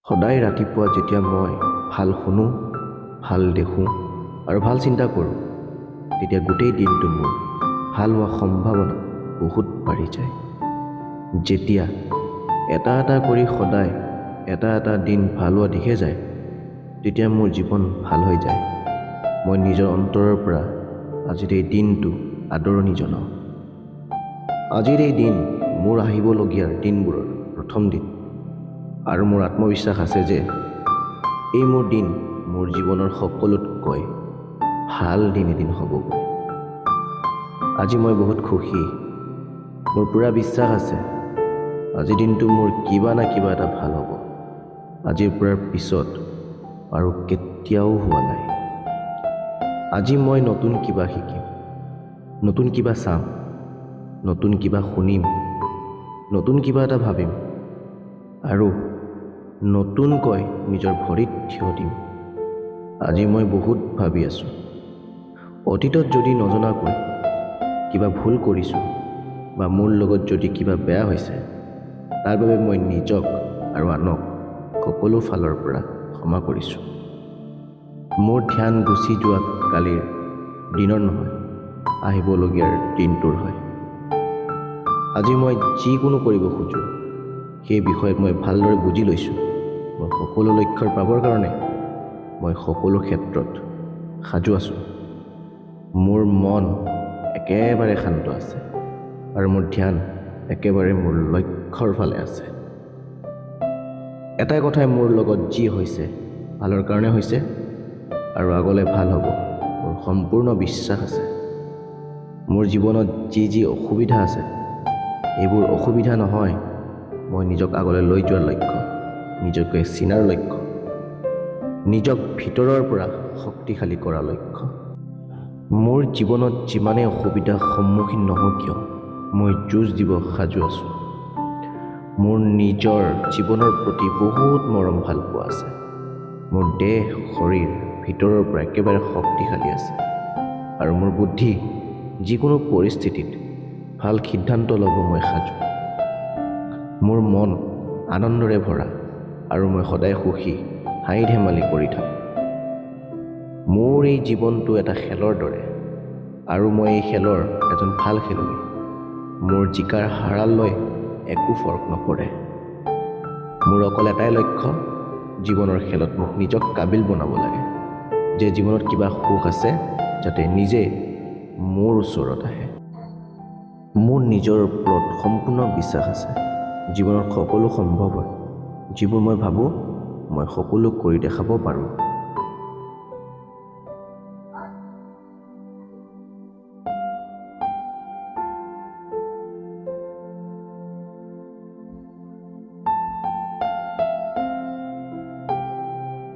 সদায় ৰাতিপুৱা যেতিয়া মই ভাল শুনো, ভাল দেখোঁ আৰু ভাল চিন্তা কৰোঁ, তেতিয়া গোটেই দিনটো মোৰ ভাল হোৱা সম্ভাৱনা বহুত বাঢ়ি যায়। যেতিয়া এটা এটা কৰি সদায় এটা এটা দিন ভাল হোৱা দিশে যায়, তেতিয়া মোৰ জীৱন ভাল হৈ যায়। মই নিজৰ অন্তৰৰ পৰা আজিৰ এই দিনটো আদৰণি জনাওঁ। আজিৰ এই দিন মোৰ আহিবলগীয়া দিনবোৰৰ প্ৰথম দিন, আৰু মোৰ আত্মবিশ্বাস আছে যে এই মোৰ দিন মোৰ জীৱনৰ সকলোতকৈ ভাল দিন এদিন হ'বগৈ। আজি মই বহুত সুখী। মোৰ পূৰা বিশ্বাস আছে আজিৰ দিনটো মোৰ কিবা না কিবা এটা ভাল হ'ব। আজিৰ পৰাৰ পিছত আৰু কেতিয়াও হোৱা নাই। আজি মই নতুন কিবা শিকিম, নতুন কিবা চাম, নতুন কিবা শুনিম, নতুন কিবা এটা ভাবিম আৰু নতুনকৈ নিজৰ ভৰিত থিয় দিম। আজি মই বহুত ভাবি আছোঁ, অতীতত যদি নজনাকৈ কিবা ভুল কৰিছোঁ বা মোৰ লগত যদি কিবা বেয়া হৈছে, তাৰ বাবে মই নিজক আৰু আনক সকলো ফালৰ পৰা ক্ষমা কৰিছোঁ। মোৰ ধ্যান গুচি যোৱা কালিৰ দিনৰ নহয়, আহিবলগীয়াৰ দিনটোৰ হয়। আজি মই যিকোনো কৰিব খোজোঁ, সেই বিষয়ত মই ভালদৰে বুজি লৈছোঁ। মই সকলো লক্ষ্য পাবৰ কাৰণে মই সকলো ক্ষেত্ৰত সাজু আছোঁ। মোৰ মন একেবাৰে শান্ত আছে আৰু মোৰ ধ্যান একেবাৰে মোৰ লক্ষ্যৰ ফালে আছে। এটাই কথাই মোৰ লগত যি হৈছে ভালৰ কাৰণে হৈছে আৰু আগলৈ ভাল হ'ব, মোৰ সম্পূৰ্ণ বিশ্বাস আছে। মোৰ জীৱনত যি যি অসুবিধা আছে, এইবোৰ অসুবিধা নহয়, মই নিজক আগলৈ লৈ যোৱাৰ লক্ষ্য, নিজকে চিনাৰ লক্ষ্য, নিজক ভিতৰৰ পৰা শক্তিশালী কৰাৰ লক্ষ্য। মোৰ জীৱনত যিমানেই অসুবিধাৰ সন্মুখীন নহওঁ কিয়, মই যুঁজ দিব সাজু আছোঁ। মোৰ নিজৰ জীৱনৰ প্ৰতি বহুত মৰম ভাল পোৱা আছে। মোৰ দেহ শৰীৰ ভিতৰৰ পৰা একেবাৰে শক্তিশালী আছে আৰু মোৰ বুদ্ধি যিকোনো পৰিস্থিতিত ভাল সিদ্ধান্ত ল'ব মই সাজু। মোৰ মন আনন্দৰে ভৰা আৰু মই সদায় সুখী, হাঁহি ধেমালি কৰি থাকোঁ। মোৰ এই জীৱনটো এটা খেলৰ দৰে আৰু মই এই খেলৰ এজন ভাল খেলুৱৈ। মোৰ জিকাৰ হাৰালৈ একো ফৰক নপৰে। মোৰ অকল এটাই লক্ষ্য, জীৱনৰ খেলত মোক নিজক কাবিল বনাব লাগে, যে জীৱনত কিবা সুখ আছে যাতে নিজে মোৰ ওচৰত আহে। মোৰ নিজৰ ওপৰত সম্পূৰ্ণ বিশ্বাস আছে। জীৱনত সকলো সম্ভৱ হয়। যিবোৰ মই ভাবোঁ মই সকলো কৰি দেখাব পাৰোঁ।